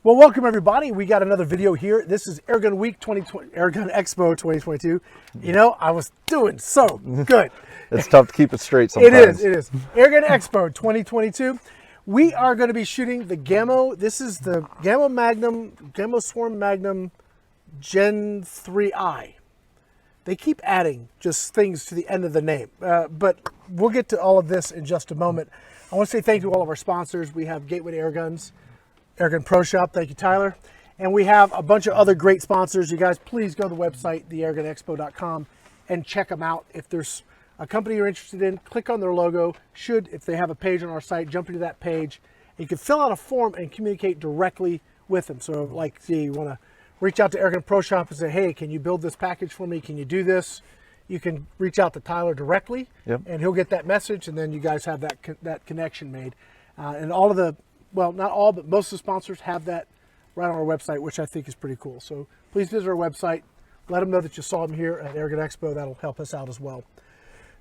Well, welcome everybody. We got another video here. This is Airgun Week 2020, Airgun Expo 2022. You know, I was doing so good. It's tough to keep it straight sometimes. It is. Airgun Expo 2022. We are going to be shooting the Gamo. This is the Gamo Swarm Magnum Gen 3i. They keep adding just things to the end of the name, but we'll get to all of this in just a moment. I want to say thank you to all of our sponsors. We have Gateway to Airguns, Airgun Pro Shop, thank you, Tyler. And we have a bunch of other great sponsors. You guys, please go to the website, theairgunexpo.com, and check them out. If there's a company you're interested in, click on their logo. If they have a page on our site, jump into that page. You can fill out a form and communicate directly with them. So like, see, you want to reach out to Airgun Pro Shop and say, hey, can you build this package for me? Can you do this? You can reach out to Tyler directly, and he'll get that message, and then you guys have that connection made. And all of the, well, not all, but most of the sponsors have that right on our website, which I think is pretty cool. So please visit our website. Let them know that you saw them here at Airgun Expo. That'll help us out as well.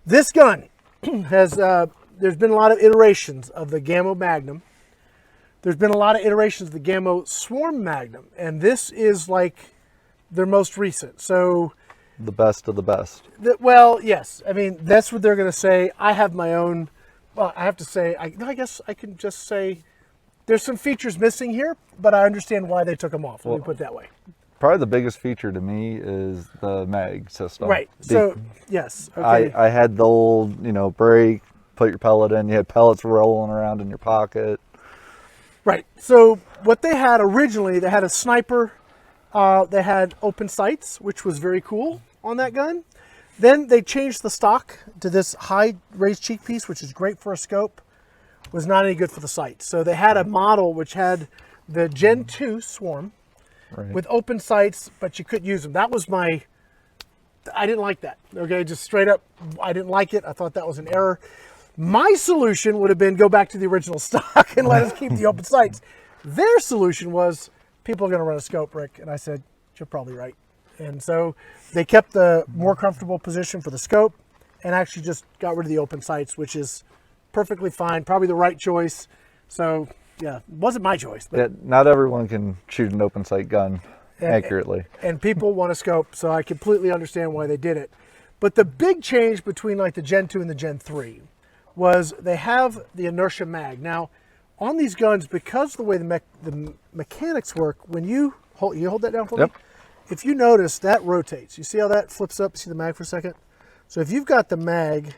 This gun has, there's been a lot of iterations of the Gamo Magnum. There's been a lot of iterations of the Gamo Swarm Magnum, and this is like their most recent. So the best of the best. Well, yes. I mean, that's what they're going to say. I have my own, well, I have to say, I guess I can just say there's some features missing here, but I understand why they took them off. Let me put it that way. Probably the biggest feature to me is the mag system. Right. So, yes. Okay. I had the old, break, put your pellet in. You had pellets rolling around in your pocket. Right. So what they had originally, they had a sniper. They had open sights, which was very cool on that gun. Then they changed the stock to this high raised cheek piece, which is great for a scope. Was not any good for the sight. So they had a model which had the Gen 2 Swarm with open sights, but you couldn't use them. That was I didn't like that. Okay, just straight up, I didn't like it. I thought that was an error. My solution would have been go back to the original stock and let us keep the open sights. Their solution was people are going to run a scope, Rick. And I said, you're probably right. And so they kept the more comfortable position for the scope and actually just got rid of the open sights, which is perfectly fine, probably the right choice. So yeah, it wasn't my choice. But yeah, not everyone can shoot an open sight gun accurately. And people want a scope, so I completely understand why they did it. But the big change between like the Gen 2 and the Gen 3 was they have the inertia mag. Now, on these guns, because of the way the mechanics work, when you hold that down for me? If you notice, that rotates. You see how that flips up? See the mag for a second? So if you've got the mag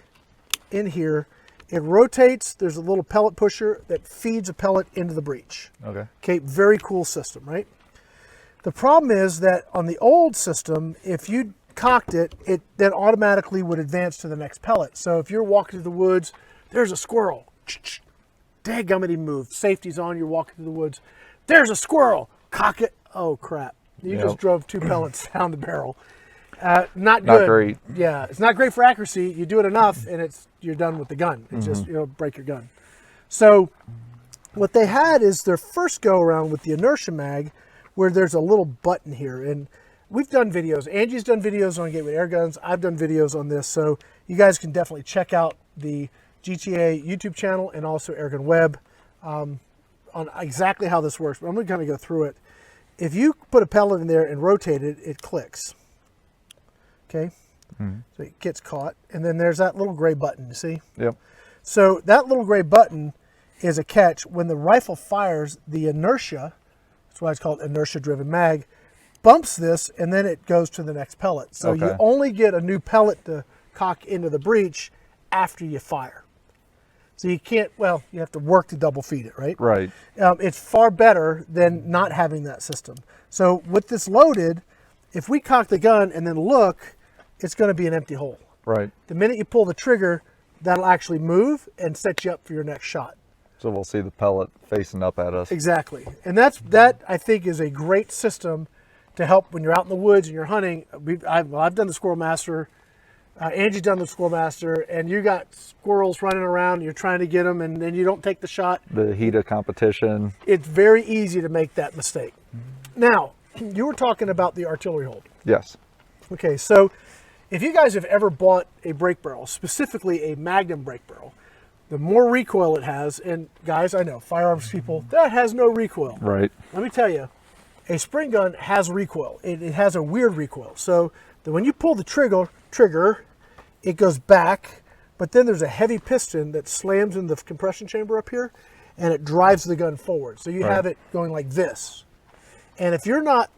in here, it rotates. There's a little pellet pusher that feeds a pellet into the breech. Okay, very cool system, right? The problem is that on the old system, if you cocked it, it then automatically would advance to the next pellet. So if you're walking through the woods, there's a squirrel. Dadgummit, he moved. Safety's on, you're walking through the woods. There's a squirrel. Cock it. Oh, crap. You just drove 2 pellets down the barrel. Not good. Not great. Yeah, it's not great for accuracy. You do it enough and you're done with the gun. It's just, break your gun. So what they had is their first go around with the inertia mag where there's a little button here. And we've done videos. Angie's done videos on Gateway Airguns. I've done videos on this. So you guys can definitely check out the GTA YouTube channel and also AirgunWeb on exactly how this works. But I'm going to kind of go through it. If you put a pellet in there and rotate it, it clicks. Okay, so it gets caught, and then there's that little gray button, you see? Yep. So that little gray button is a catch. When the rifle fires, the inertia, that's why it's called inertia-driven mag, bumps this, and then it goes to the next pellet. So you only get a new pellet to cock into the breech after you fire. So you can't, well, you have to work to double feed it, right? Right. It's far better than not having that system. So with this loaded, if we cock the gun and then look, it's going to be an empty hole. Right. The minute you pull the trigger, that'll actually move and set you up for your next shot. So we'll see the pellet facing up at us. Exactly. And that I think is a great system to help when you're out in the woods and you're hunting. I've done the Squirrel Master. Angie's done the Squirrel Master, and you got squirrels running around, you're trying to get them, and then you don't take the shot. The heat of competition. It's very easy to make that mistake. Now, you were talking about the artillery hold. Yes. Okay, so if you guys have ever bought a break barrel, specifically a Magnum break barrel, the more recoil it has. And guys, I know firearms people, that has no recoil. Right. Let me tell you, a spring gun has recoil. It has a weird recoil. So that when you pull the trigger, it goes back, but then there's a heavy piston that slams in the compression chamber up here, and it drives the gun forward. So you have it going like this. And if you're not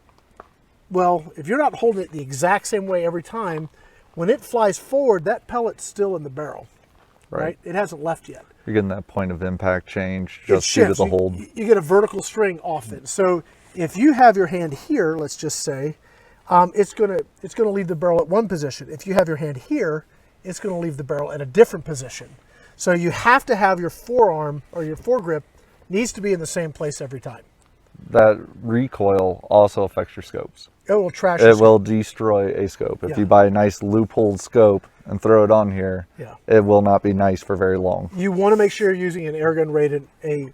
holding it the exact same way every time, when it flies forward, that pellet's still in the barrel, right? It hasn't left yet. You're getting that point of impact change just due to the hold. You get a vertical string off it. So if you have your hand here, let's just say, it's gonna leave the barrel at one position. If you have your hand here, it's gonna leave the barrel at a different position. So you have to have your forearm or your foregrip needs to be in the same place every time. That recoil also affects your scopes. It will trash. It will destroy a scope. If you buy a nice loopholed scope and throw it on here, it will not be nice for very long. You want to make sure you're using an airgun rated, a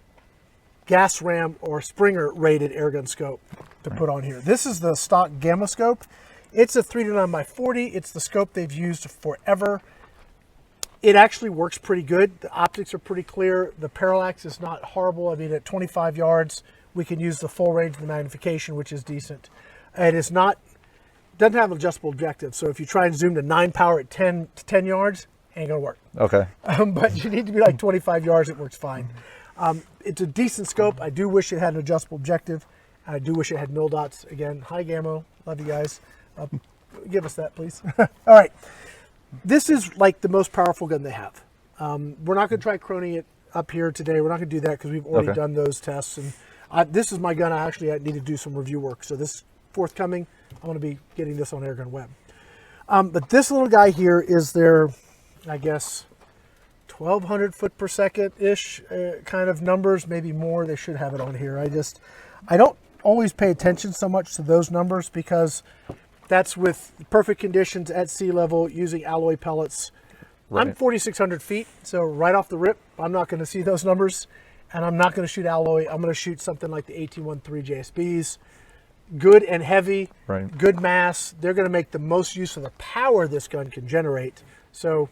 gas ram or Springer rated airgun scope to put on here. This is the stock Gamo scope. It's a 3-9x40. It's the scope they've used forever. It actually works pretty good. The optics are pretty clear. The parallax is not horrible. I mean, at 25 yards, we can use the full range of the magnification, which is decent. It is not, doesn't have an adjustable objective. So if you try and zoom to 9 power at 10 yards, ain't gonna work. Okay. But you need to be like 25 yards, it works fine. It's a decent scope. I do wish it had an adjustable objective. I do wish it had mil dots. Again, hi Gamo, love you guys. Give us that, please. All right, this is like the most powerful gun they have. We're not gonna try croning it up here today. We're not gonna do that because we've already done those tests. And this is my gun. I need to do some review work. So this forthcoming, I'm going to be getting this on AirgunWeb. But this little guy here is their, I guess, 1,200 foot per second-ish kind of numbers, maybe more. They should have it on here. I don't always pay attention so much to those numbers because that's with perfect conditions at sea level using alloy pellets. I'm 4,600 feet, so right off the rip, I'm not going to see those numbers. And I'm not going to shoot alloy. I'm going to shoot something like the AT13 JSBs. Good and heavy, good mass. They're going to make the most use of the power this gun can generate. So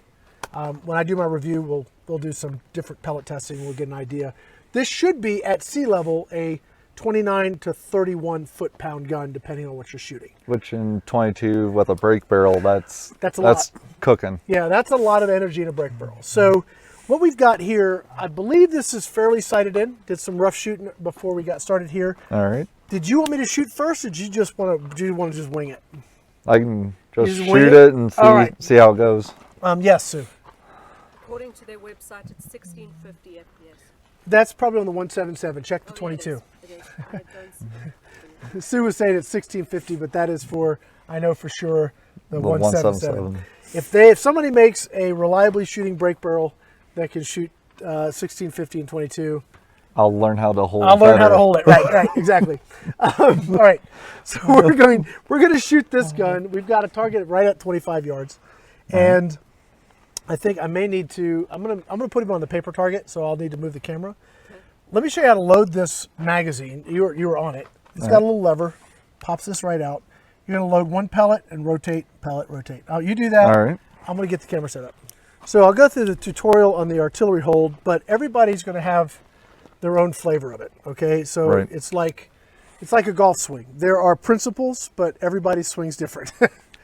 when I do my review, we'll do some different pellet testing. We'll get an idea. This should be at sea level a 29 to 31 foot-pound gun, depending on what you're shooting. Which in 22 with a break barrel, that's lot. Cooking. Yeah, that's a lot of energy in a break barrel. So what we've got here, I believe this is fairly sighted in. Did some rough shooting before we got started here. All right. Did you want me to shoot first, or did you just want to just wing it? I can just shoot it and see how it goes. Yes, Sue. According to their website, it's 1650 FPS. That's probably on the 177. Check the 22. It is. Sue was saying it's 1650, but that is for, I know for sure, the 177. If somebody makes a reliably shooting break barrel that can shoot 1650 and 22, I'll learn how to hold it. I'll learn how to hold it. Right, exactly. All right, so we're going to shoot this gun. We've got a target right at 25 yards, and I think I may need to. I'm gonna put him on the paper target, so I'll need to move the camera. Okay. Let me show you how to load this magazine. You were on it. It's got a little lever. Pops this right out. You're gonna load one pellet and rotate, pellet, rotate. You do that. All right. I'm gonna get the camera set up. So I'll go through the tutorial on the artillery hold, but everybody's gonna have their own flavor of it. Okay, so it's like a golf swing. There are principles, but everybody's swing's different.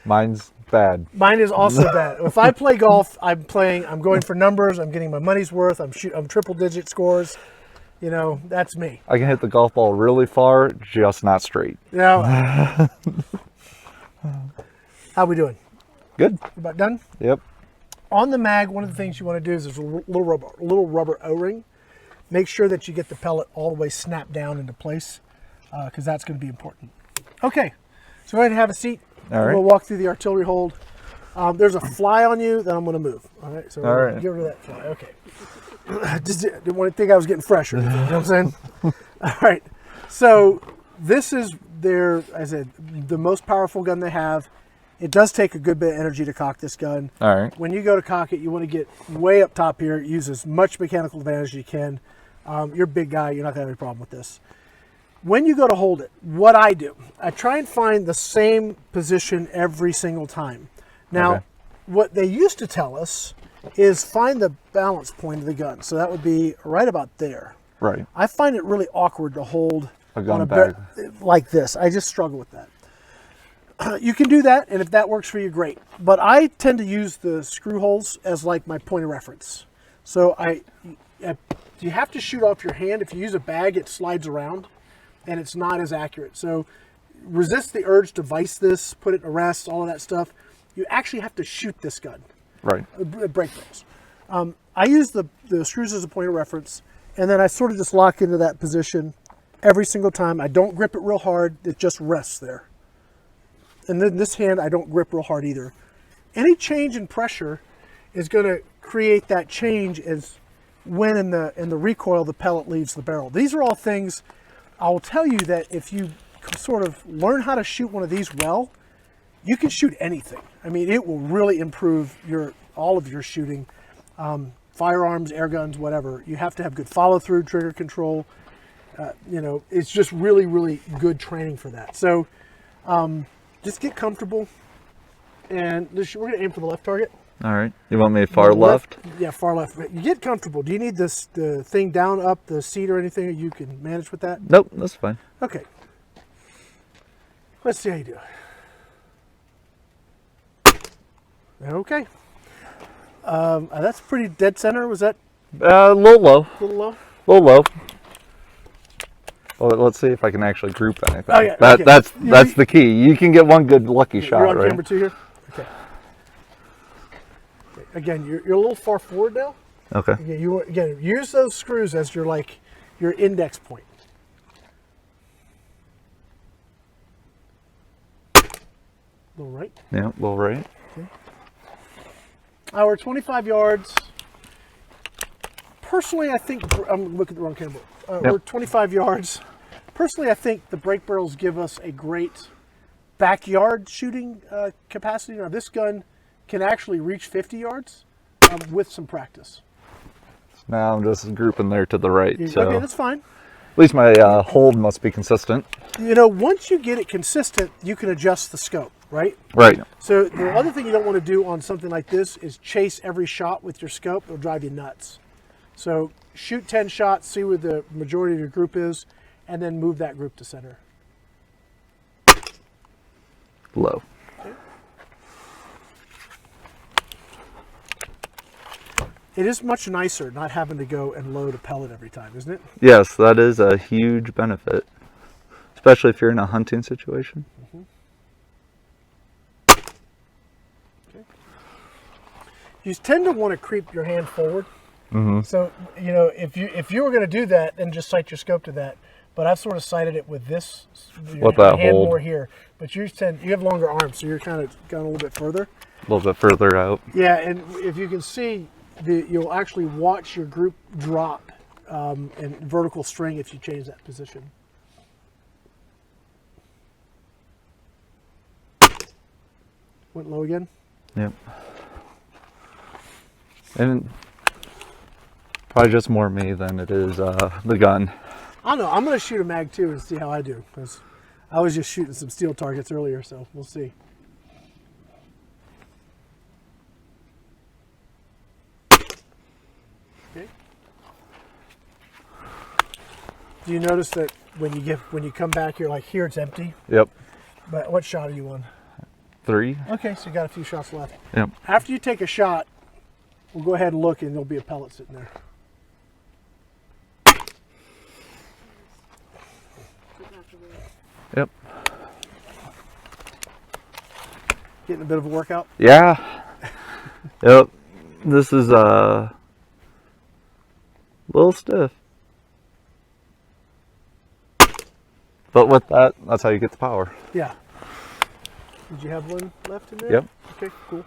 Mine's bad. Mine is also bad. If I play golf, I'm going for numbers. I'm getting my money's worth. I'm triple digit scores. You know, that's me. I can hit the golf ball really far, just not straight. Yeah. How we doing? Good. About done? Yep. On the mag, one of the things you want to do is there's a little rubber O-ring. Make sure that you get the pellet all the way snapped down into place, because that's going to be important. Okay, so go ahead and have a seat. All right. We'll walk through the artillery hold. There's a fly on you that I'm going to move. All right, so get rid of that fly. Okay. Just didn't want to think I was getting fresher. You know what I'm saying? All right. So this is the most powerful gun they have. It does take a good bit of energy to cock this gun. All right. When you go to cock it, you want to get way up top here. Use as much mechanical advantage as you can. You're a big guy. You're not going to have any problem with this. When you go to hold it, what I do, I try and find the same position every single time. Now, what they used to tell us is find the balance point of the gun. So that would be right about there. Right. I find it really awkward to hold A gun on a bag. like this. I just struggle with that. You can do that, and if that works for you, great. But I tend to use the screw holes as like my point of reference. So you have to shoot off your hand. If you use a bag, it slides around, and it's not as accurate. So resist the urge to vise this, put it in a rest, all of that stuff. You actually have to shoot this gun. Right. Break barrels. I use the screws as a point of reference, and then I sort of just lock into that position every single time. I don't grip it real hard. It just rests there. And then this hand, I don't grip real hard either. Any change in pressure is going to create that change as when in the recoil the pellet leaves the barrel. These are all things I will tell you that if you sort of learn how to shoot one of these well, you can shoot anything. I mean, it will really improve all of your shooting. Firearms, air guns, whatever. You have to have good follow through, trigger control. You know, it's just really, really good training for that. So just get comfortable, and we're going to aim for the left target. All right. You want me far left? Yeah, far left. You get comfortable. Do you need the thing down, up, the seat or anything? You can manage with that? Nope, that's fine. Okay. Let's see how you do. Okay. That's pretty dead center. Was that A little low. a little low? A little low. Well, let's see if I can actually group anything. Oh, yeah, okay. That's the key. You can get one good lucky shot, You're on right? camera 2 here? Okay. Again, you're a little far forward now. Okay. Again, use those screws as your index point. Little right. Yeah, a little right. Okay. We're 25 yards. Personally, I think I'm looking at the wrong camera. We're 25 yards. Personally, I think the break barrels give us a great backyard shooting capacity. Now, this gun can actually reach 50 yards with some practice. Now I'm just grouping there to the right. So Okay, that's fine. at least my hold must be consistent. You know, once you get it consistent, you can adjust the scope, right? Right. So the other thing you don't want to do on something like this is chase every shot with your scope. It'll drive you nuts. So shoot 10 shots, see where the majority of your group is, and then move that group to center. Low. Okay. It is much nicer not having to go and load a pellet every time, isn't it? Yes, that is a huge benefit, especially if you're in a hunting situation. Mm-hmm. Okay. You tend to want to creep your hand forward. Mm-hmm. So, you know, if you were going to do that, then just sight your scope to that. But I've sort of sighted it with this. With that hand hold. more here. But you have longer arms, so you're kind of gone a little bit further. A little bit further out. Yeah, and if you can see, you'll actually watch your group drop in vertical string if you change that position. Went low again. Yep. And probably just more me than it is the gun. I don't know. I'm going to shoot a mag too and see how I do, because I was just shooting some steel targets earlier, so we'll see. Okay. Do you notice that when you come back, you're like, here it's empty? Yep. But what shot are you on? 3. Okay, so you got a few shots left. Yep. After you take a shot, we'll go ahead and look, and there'll be a pellet sitting there. Yep. Getting a bit of a workout? Yeah. Yep. This is a little stiff. But with that, that's how you get the power. Yeah. Did you have one left in there? Yep. Okay, cool.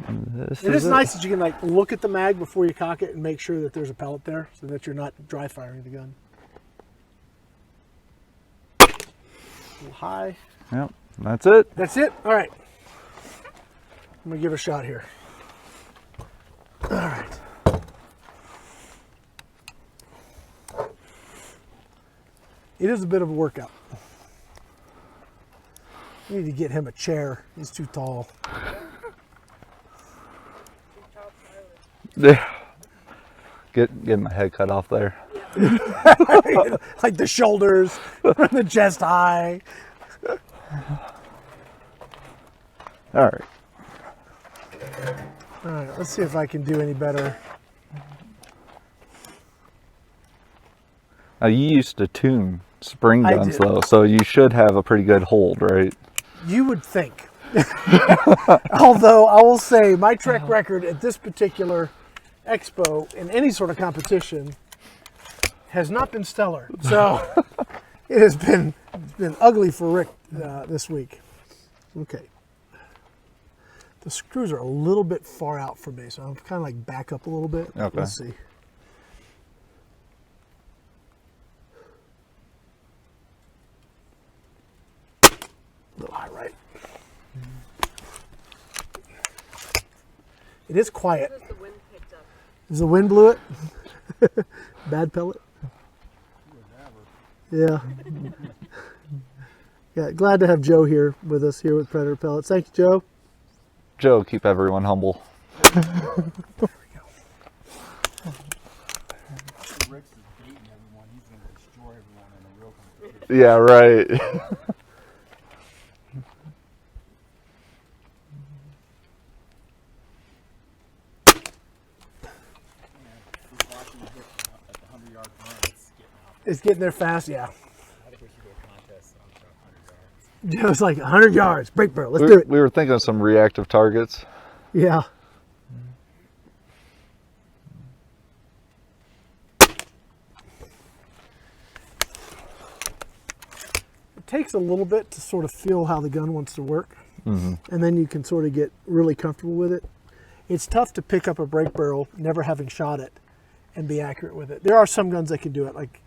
This It is nice that you can like look at the mag before you cock it and make sure that there's a pellet there so that you're not dry firing the gun. A little high. Yep. That's it. That's it? All right. I'm going to give it a shot here. All right. It is a bit of a workout. We need to get him a chair. He's too tall. Get my head cut off there. Like the shoulders, the chest high. All right. All right, let's see if I can do any better. Now, you used to tune spring I guns did. though, so you should have a pretty good hold, right? You would think. Although I will say my track record at this particular expo in any sort of competition has not been stellar. So it's been ugly for Rick this week. Okay. The screws are a little bit far out for me, so I'm kind of like back up a little bit. Okay. Let's see. A little high right. It is quiet. What has the wind picked up? Is the wind blew it? Bad pellet? Yeah. Yeah, glad to have Joe here with us here with Predator Pellets. Thank you, Joe. Joe, keep everyone humble. Rick's is beating everyone. He's going to destroy everyone in a real competition. Yeah, right. Just watching him hit at the 100-yard run, it's getting out. It's getting there fast, yeah. I think we should do a contest on 100 yards. Joe's like 100 yards, break barrel, let's do it. We were thinking of some reactive targets. Yeah. It takes a little bit to sort of feel how the gun wants to work, and then you can sort of get really comfortable with it. It's tough to pick up a break barrel, never having shot it, and be accurate with it. There are some guns that can do it, like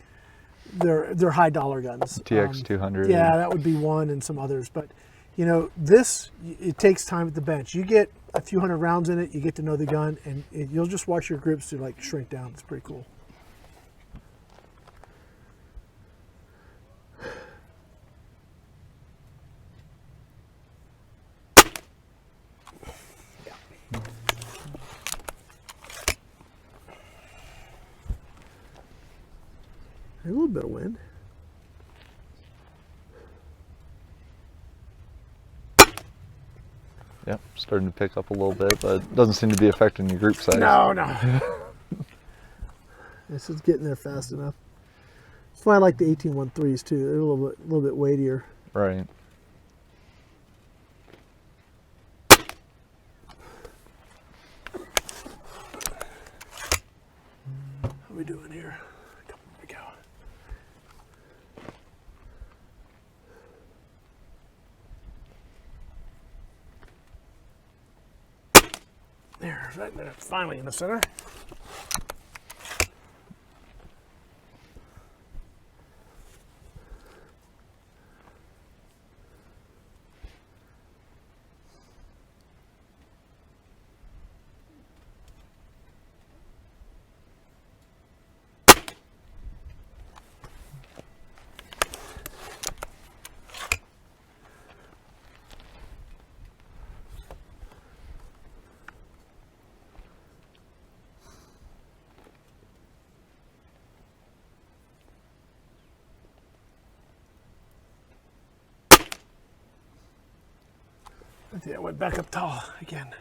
they're high dollar guns. TX200. Yeah, that would be one, and some others. But you know, this, it takes time at the bench. You get a few hundred rounds in it, you get to know the gun, and you'll just watch your grips to like shrink down. It's pretty cool. A little bit of wind. Yep, starting to pick up a little bit, but it doesn't seem to be affecting your group size. No. This is getting there fast enough. That's why I like the 1813s too. They're a little bit weightier. Right. How are we doing here? There we go. There, right there, finally in the center. Yeah, went back up tall again. All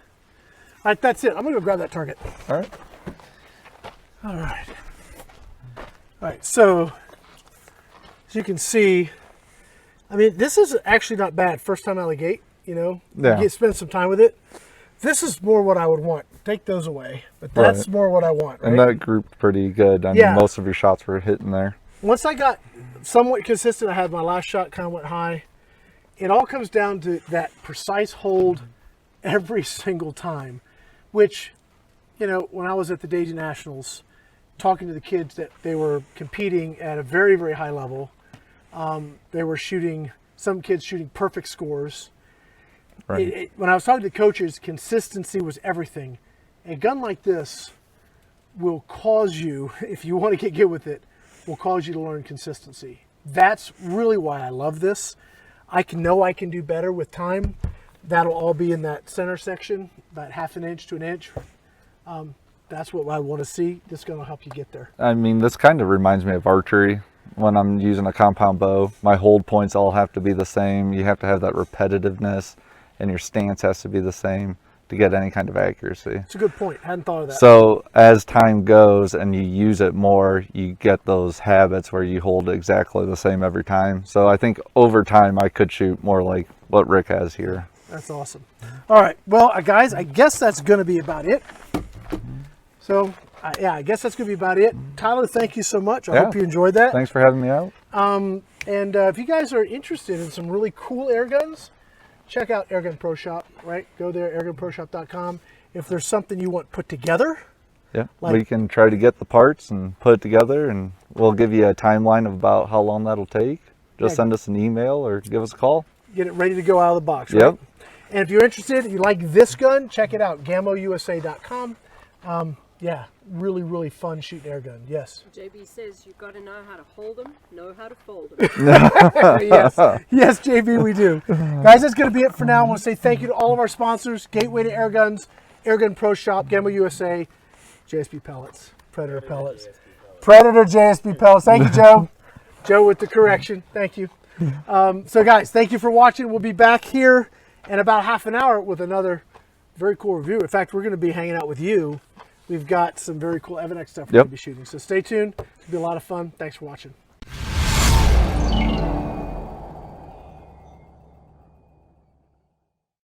right, that's it. I'm gonna go grab that target. All right. All right. All right, so as you can see, I mean, this is actually not bad. First time out of the gate, you know, Yeah. you spend some time with it. This is more what I would want. Take those away, but that's Right. more what I want, right? And that grouped pretty good. I mean, Yeah. most of your shots were hitting there. Once I got somewhat consistent, I had my last shot kind of went high. It all comes down to that precise hold every single time, which, you know, when I was at the Daisy Nationals, talking to the kids that they were competing at a very, very high level, they were shooting, some kids shooting perfect scores. Right. When I was talking to coaches, consistency was everything. A gun like this will cause you, if you want to get good with it, will cause you to learn consistency. That's really why I love this. I know I can do better with time. That'll all be in that center section, about half an inch to an inch. That's what I want to see. This is going to help you get there. I mean, this kind of reminds me of archery. When I'm using a compound bow, my hold points all have to be the same. You have to have that repetitiveness, and your stance has to be the same to get any kind of accuracy. It's a good point. Hadn't thought of that. So as time goes and you use it more, you get those habits where you hold exactly the same every time. So I think over time I could shoot more like what Rick has here. That's awesome. All right, well, guys, I guess that's going to be about it. So, yeah, I guess that's going to be about it. Tyler, thank you so much. I hope you enjoyed that. Thanks for having me out. And if you guys are interested in some really cool air guns, check out Airgun Pro Shop, right? Go there, airgunproshop.com. If there's something you want put together. Yeah, we can try to get the parts and put it together, and we'll give you a timeline of about how long that'll take. Just send us an email or give us a call. Get it ready to go out of the box, right? Yep. And if you're interested, you like this gun, check it out, GamoUSA.com. Yeah, really, really fun shooting air gun. Yes. JB says you've got to know how to hold them, know how to fold them. Yes, yes, JB, we do. Guys, that's going to be it for now. I want to say thank you to all of our sponsors, Gateway to Air Guns, Airgun Pro Shop, Gamo USA, JSB Pellets, Predator Pellets. Predator JSB Pellets. Thank you, Joe. Joe with the correction. Thank you. So, guys, thank you for watching. We'll be back here in about half an hour with another very cool review. In fact, we're going to be hanging out with you. We've got some very cool FIREARMS stuff we're going to be shooting. So stay tuned. It'll be a lot of fun. Thanks for watching.